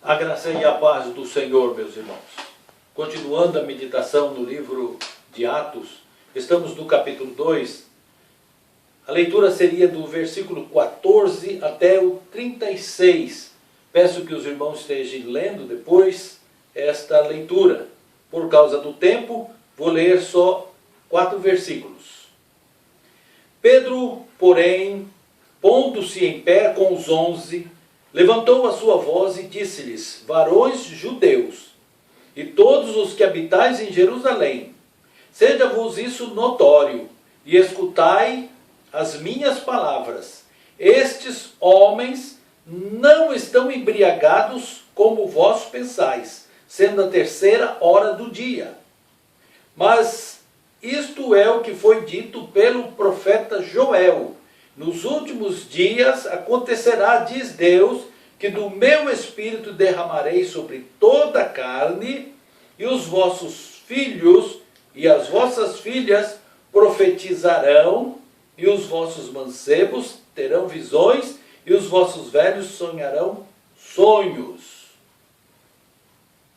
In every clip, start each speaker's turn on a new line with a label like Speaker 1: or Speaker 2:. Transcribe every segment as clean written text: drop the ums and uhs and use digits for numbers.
Speaker 1: A graça e a paz do Senhor, meus irmãos. Continuando a meditação no livro de Atos, estamos no capítulo 2. A leitura seria do versículo 14 até o 36. Peço que os irmãos estejam lendo depois esta leitura. Por causa do tempo, vou ler só 4 versículos. Pedro, porém, pondo-se em pé com os 11, levantou a sua voz e disse-lhes: varões judeus, e todos os que habitais em Jerusalém, seja-vos isso notório, e escutai as minhas palavras. Estes homens não estão embriagados como vós pensais, sendo a 3ª hora do dia. Mas isto é o que foi dito pelo profeta Joel. Nos últimos dias acontecerá, diz Deus, que do meu espírito derramarei sobre toda a carne, e os vossos filhos e as vossas filhas profetizarão, e os vossos mancebos terão visões, e os vossos velhos sonharão sonhos.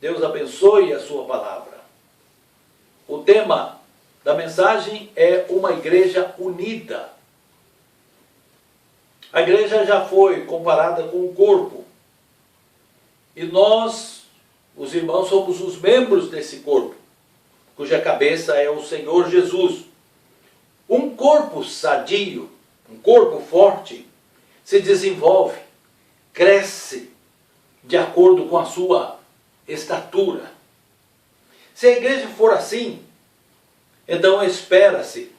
Speaker 1: Deus abençoe a sua palavra. O tema da mensagem é uma igreja unida. A igreja já foi comparada com o corpo. E nós, os irmãos, somos os membros desse corpo, cuja cabeça é o Senhor Jesus. Um corpo sadio, um corpo forte, se desenvolve, cresce de acordo com a sua estatura. Se a igreja for assim, então espera-se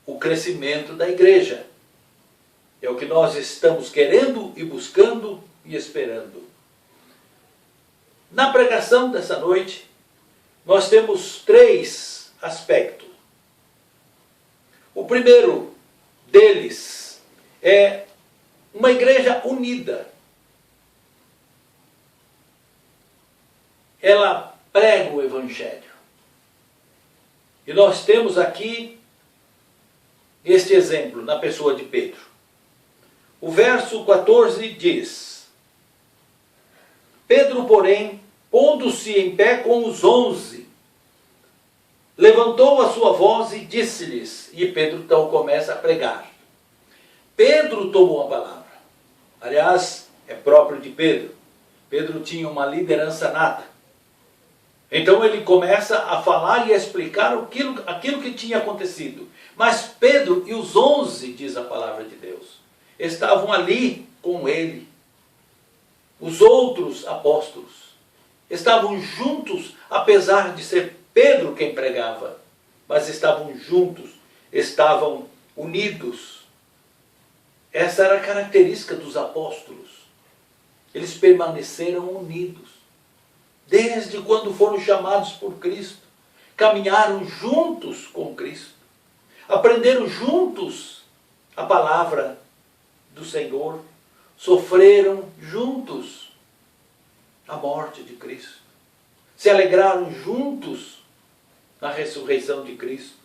Speaker 1: o crescimento da igreja. É o que nós estamos querendo e buscando e esperando. Na pregação dessa noite, nós temos 3 aspectos. O primeiro deles é uma igreja unida. Ela prega o Evangelho. E nós temos aqui este exemplo na pessoa de Pedro. O verso 14 diz: Pedro, porém, pondo-se em pé com os 11, levantou a sua voz e disse-lhes, e Pedro então começa a pregar. Pedro tomou a palavra. Aliás, é próprio de Pedro. Pedro tinha uma liderança nata. Então ele começa a falar e a explicar aquilo que tinha acontecido. Mas Pedro e os 11, diz a palavra de Deus, estavam ali com ele. Os outros apóstolos estavam juntos, apesar de ser Pedro quem pregava, mas estavam juntos, estavam unidos. Essa era a característica dos apóstolos. Eles permaneceram unidos. Desde quando foram chamados por Cristo, caminharam juntos com Cristo, aprenderam juntos a palavra do Senhor, sofreram juntos a morte de Cristo, se alegraram juntos na ressurreição de Cristo,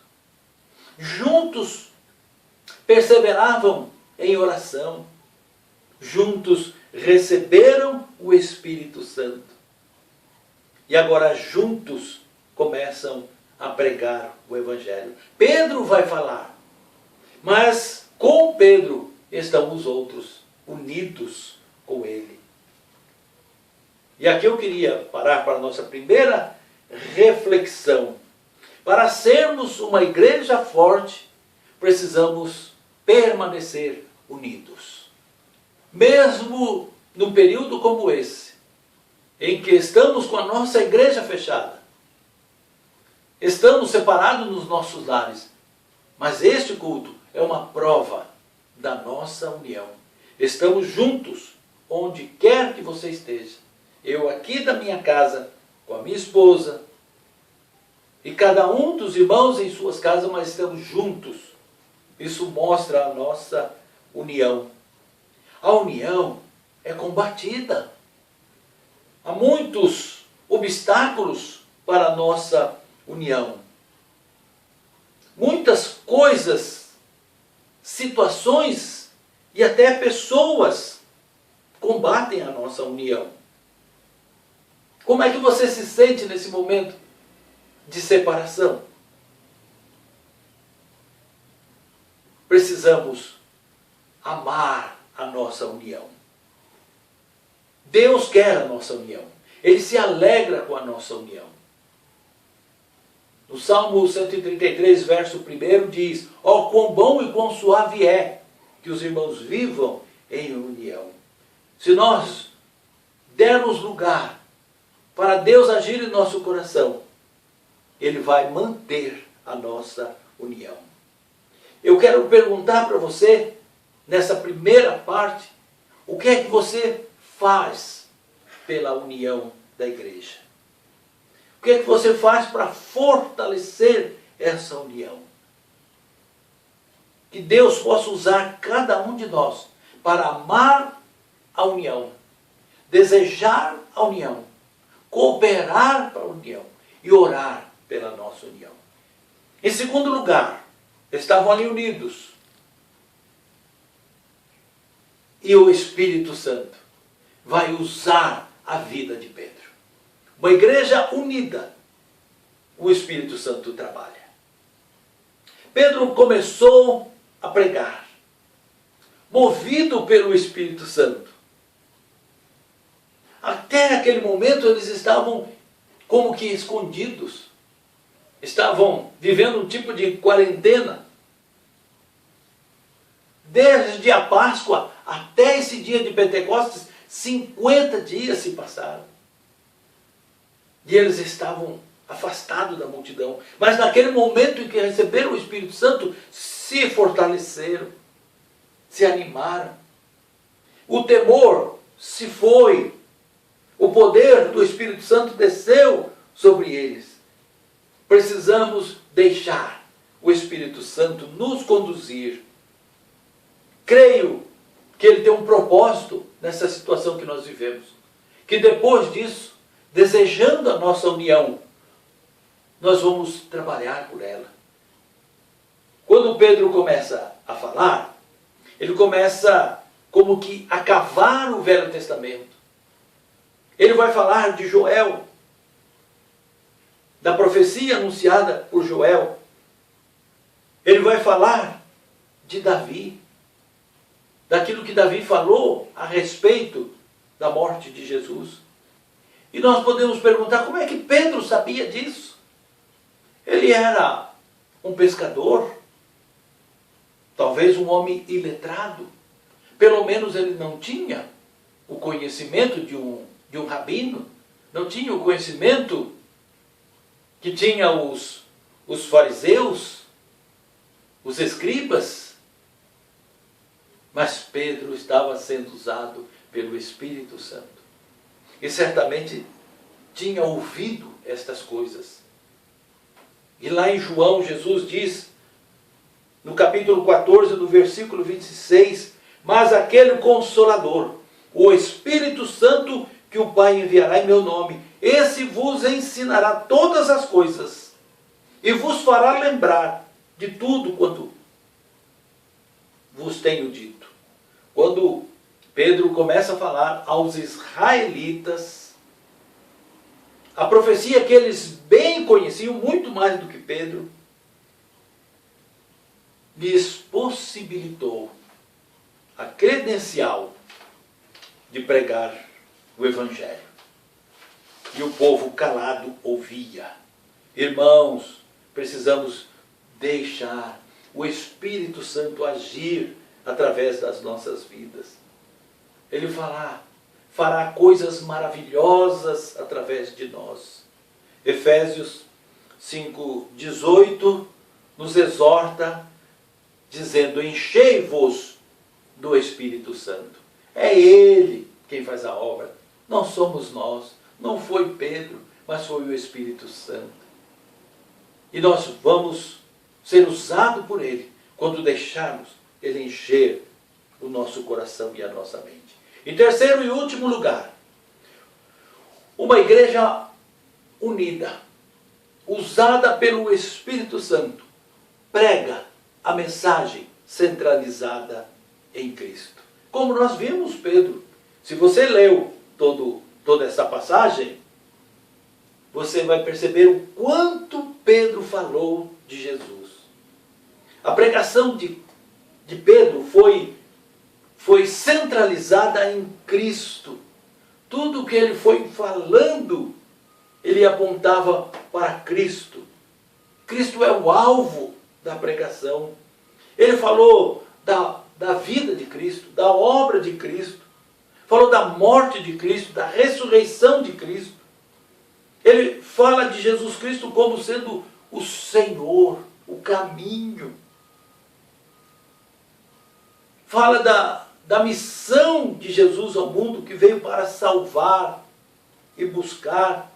Speaker 1: juntos perseveravam em oração, juntos receberam o Espírito Santo. E agora juntos começam a pregar o Evangelho. Pedro vai falar, mas com Pedro estão os outros, unidos com ele. E aqui eu queria parar para a nossa primeira reflexão. Para sermos uma igreja forte, precisamos permanecer unidos. Mesmo num período como esse, em que estamos com a nossa igreja fechada, estamos separados nos nossos lares, mas este culto é uma prova da nossa união. Estamos juntos, onde quer que você esteja. Eu aqui da minha casa, com a minha esposa, e cada um dos irmãos em suas casas, mas estamos juntos. Isso mostra a nossa união. A união é combatida. Há muitos obstáculos para a nossa união. Muitas coisas, situações e até pessoas combatem a nossa união. Como é que você se sente nesse momento de separação? Precisamos amar a nossa união. Deus quer a nossa união. Ele se alegra com a nossa união. No Salmo 133, verso 1 diz: ó, quão bom e quão suave é que os irmãos vivam em união. Se nós dermos lugar para Deus agir em nosso coração, Ele vai manter a nossa união. Eu quero perguntar para você, nessa primeira parte, o que é que você faz pela união da igreja? O que é que você faz para fortalecer essa união? Que Deus possa usar cada um de nós para amar a união, desejar a união, cooperar para a união e orar pela nossa união. Em segundo lugar, estavam ali unidos. E o Espírito Santo vai usar a vida de Pedro. Uma igreja unida, o Espírito Santo trabalha. Pedro começou a pregar, movido pelo Espírito Santo. Até aquele momento eles estavam como que escondidos. Estavam vivendo um tipo de quarentena. Desde a Páscoa até esse dia de Pentecostes, 50 dias se passaram. E eles estavam afastados da multidão. Mas naquele momento em que receberam o Espírito Santo, se fortaleceram, se animaram. O temor se foi. O poder do Espírito Santo desceu sobre eles. Precisamos deixar o Espírito Santo nos conduzir. Creio que ele tem um propósito nessa situação que nós vivemos. Que depois disso, desejando a nossa união, nós vamos trabalhar por ela. Quando Pedro começa a falar, ele começa como que a cavar o Velho Testamento. Ele vai falar de Joel, da profecia anunciada por Joel. Ele vai falar de Davi, daquilo que Davi falou a respeito da morte de Jesus. E nós podemos perguntar, como é que Pedro sabia disso? Ele era um pescador, talvez um homem iletrado. Pelo menos ele não tinha o conhecimento de um rabino, não tinha o conhecimento que tinha os fariseus, os escribas. Mas Pedro estava sendo usado pelo Espírito Santo. E certamente tinha ouvido estas coisas. E lá em João, Jesus diz, no capítulo 14, no versículo 26, mas aquele Consolador, o Espírito Santo que o Pai enviará em meu nome, esse vos ensinará todas as coisas e vos fará lembrar de tudo quanto vos tenho dito. Quando Pedro começa a falar aos israelitas, a profecia que eles bem conheciam, muito mais do que Pedro, lhes possibilitou a credencial de pregar o Evangelho. E o povo calado ouvia. Irmãos, precisamos deixar o Espírito Santo agir através das nossas vidas. Ele fará coisas maravilhosas através de nós. Efésios 5:18 nos exorta dizendo, enchei-vos do Espírito Santo. É Ele quem faz a obra, não somos nós, não foi Pedro, mas foi o Espírito Santo. E nós vamos ser usados por Ele quando deixarmos Ele encher o nosso coração e a nossa mente. Em terceiro e último lugar, uma igreja unida, usada pelo Espírito Santo, prega a mensagem centralizada em Cristo. Como nós vimos, Pedro, se você leu toda essa passagem, você vai perceber o quanto Pedro falou de Jesus. A pregação de Pedro foi centralizada em Cristo. Tudo que ele foi falando, ele apontava para Cristo. Cristo é o alvo da pregação. Ele falou da vida de Cristo, da obra de Cristo. Falou da morte de Cristo, da ressurreição de Cristo. Ele fala de Jesus Cristo como sendo o Senhor, o caminho. Fala da missão de Jesus ao mundo, que veio para salvar e buscar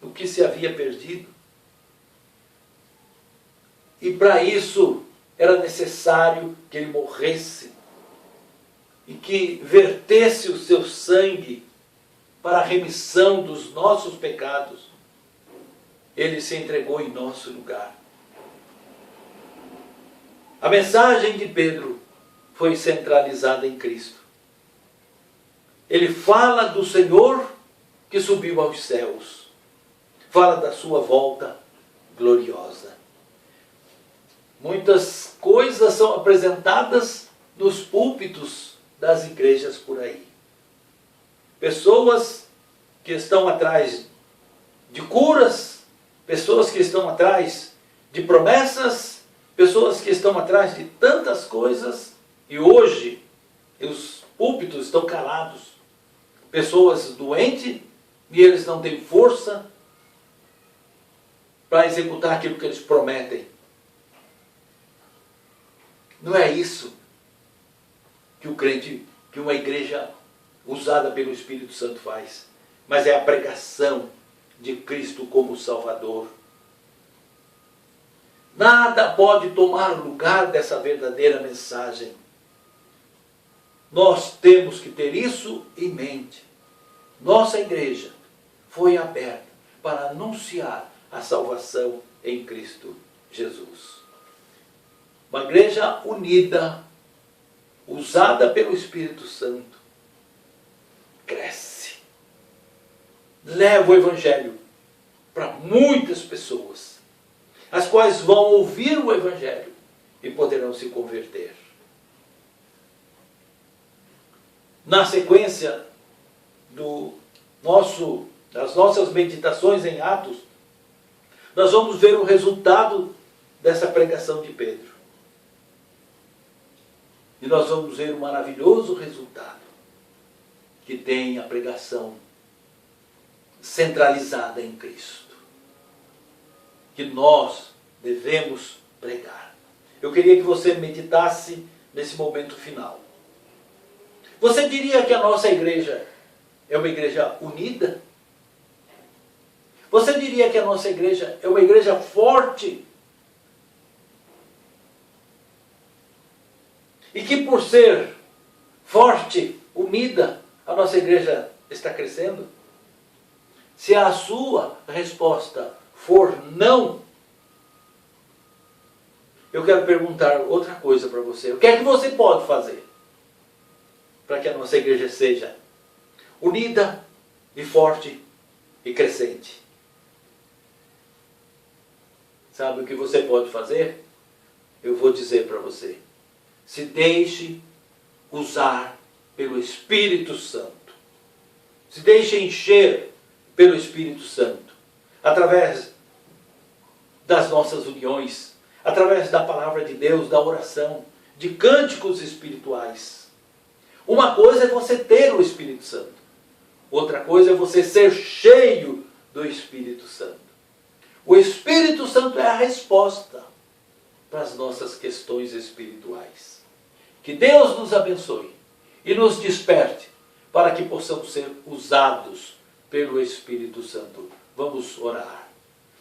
Speaker 1: o que se havia perdido. E para isso era necessário que ele morresse e que vertesse o seu sangue para a remissão dos nossos pecados. Ele se entregou em nosso lugar. A mensagem de Pedro foi centralizada em Cristo. Ele fala do Senhor que subiu aos céus. Fala da sua volta gloriosa. Muitas coisas são apresentadas nos púlpitos das igrejas por aí. Pessoas que estão atrás de curas, pessoas que estão atrás de promessas, pessoas que estão atrás de tantas coisas, e hoje os púlpitos estão calados. Pessoas doentes e eles não têm força para executar aquilo que eles prometem. Não é isso que o crente, que uma igreja usada pelo Espírito Santo faz, mas é a pregação de Cristo como Salvador. Nada pode tomar lugar dessa verdadeira mensagem. Nós temos que ter isso em mente. Nossa igreja foi aberta para anunciar a salvação em Cristo Jesus. Uma igreja unida, usada pelo Espírito Santo, cresce. Leva o Evangelho para muitas pessoas, as quais vão ouvir o Evangelho e poderão se converter. Na sequência das nossas meditações em Atos, nós vamos ver o resultado dessa pregação de Pedro. E nós vamos ver um maravilhoso resultado que tem a pregação centralizada em Cristo, que nós devemos pregar. Eu queria que você meditasse nesse momento final. Você diria que a nossa igreja é uma igreja unida? Você diria que a nossa igreja é uma igreja forte? E que por ser forte, unida, a nossa igreja está crescendo? Se a sua resposta for não, eu quero perguntar outra coisa para você. O que é que você pode fazer para que a nossa igreja seja unida e forte e crescente? Sabe o que você pode fazer? Eu vou dizer para você. Se deixe usar pelo Espírito Santo. Se deixe encher pelo Espírito Santo. Através das nossas uniões, através da palavra de Deus, da oração, de cânticos espirituais. Uma coisa é você ter o Espírito Santo. Outra coisa é você ser cheio do Espírito Santo. O Espírito Santo é a resposta para as nossas questões espirituais. Que Deus nos abençoe e nos desperte para que possamos ser usados pelo Espírito Santo. Vamos orar.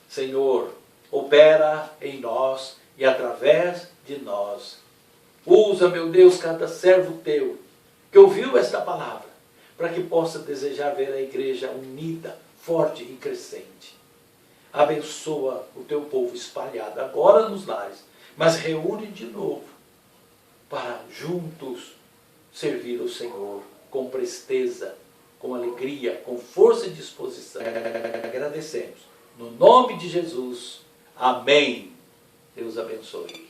Speaker 1: Senhor, opera em nós e através de nós. Usa, meu Deus, cada servo teu que ouviu esta palavra, para que possa desejar ver a igreja unida, forte e crescente. Abençoa o teu povo espalhado agora nos lares, mas reúne de novo para juntos servir o Senhor com presteza com alegria, com força e disposição. Agradecemos. No nome de Jesus. Amém. Deus abençoe.